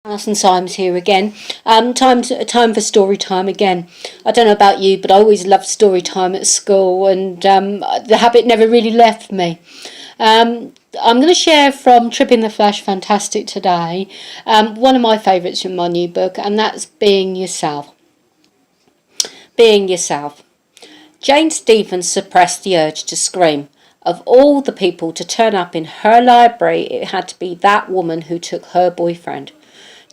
Alison Symes here again. Time for story time again. I don't know about you, but I always loved story time at school, and the habit never really left me. I'm going to share from Tripping the Flash Fantastic today, one of my favourites from my new book, and that's Being Yourself. Being Yourself. Jane Stevens suppressed the urge to scream. Of all the people to turn up in her library, it had to be that woman who took her boyfriend.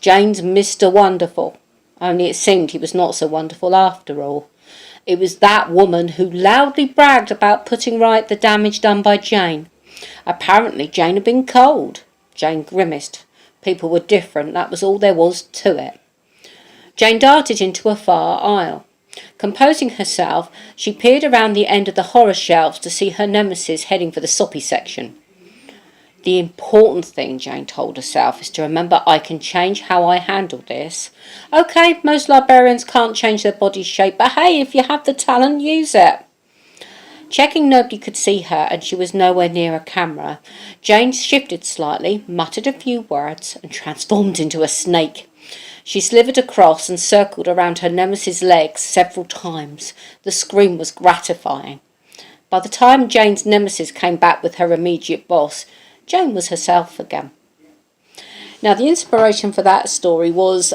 Jane's Mr. Wonderful, only it seemed he was not so wonderful after all. It was that woman who loudly bragged about putting right the damage done by Jane. Apparently Jane had been cold. Jane grimaced. People were different, that was all there was to it. Jane darted into a far aisle. Composing herself, she peered around the end of the horror shelves to see her nemesis heading for the soppy section. The important thing, Jane told herself, is to remember I can change how I handle this. Okay, most librarians can't change their body shape, but hey, if you have the talent, use it. Checking nobody could see her and she was nowhere near a camera, Jane shifted slightly, muttered a few words, and transformed into a snake. She slithered across and circled around her nemesis' legs several times. The scream was gratifying. By the time Jane's nemesis came back with her immediate boss, Jane was herself again. Now, the inspiration for that story was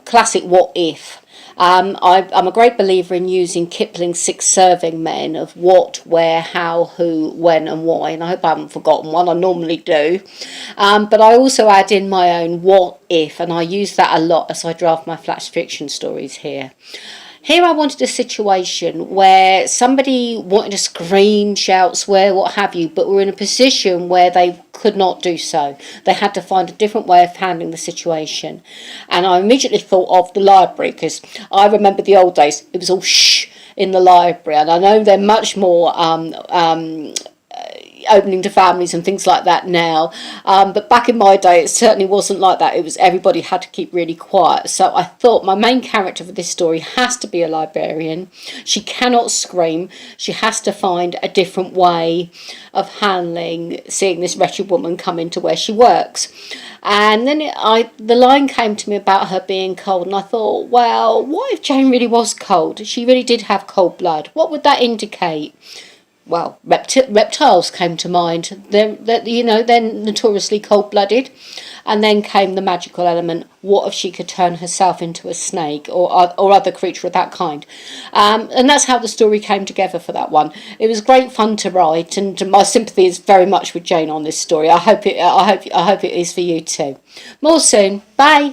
classic What If. I'm a great believer in using Kipling's 6 serving men of what, where, how, who, when and why, and I hope I haven't forgotten one, I normally do. But I also add in my own what if, and I use that a lot as I draft my flash fiction stories here. Here I wanted a situation where somebody wanted to scream, shout, swear, what have you, but were in a position where they could not do so. They had to find a different way of handling the situation. And I immediately thought of the library, because I remember the old days, it was all shh in the library. And I know they're much more opening to families and things like that now, but back in my day it certainly wasn't like that. It was everybody had to keep really quiet. So I thought my main character for this story has to be a librarian. She cannot scream. She has to find a different way of handling seeing this wretched woman come into where she works. And then the line came to me about her being cold, and I thought, well, what if Jane really was cold? She really did have cold blood. What would that indicate? Well, reptiles came to mind. They're notoriously cold-blooded. And then came the magical element. What if she could turn herself into a snake or other creature of that kind? And that's how the story came together for that one. It was great fun to write, and my sympathy is very much with Jane on this story. I hope it is for you too. More soon. Bye.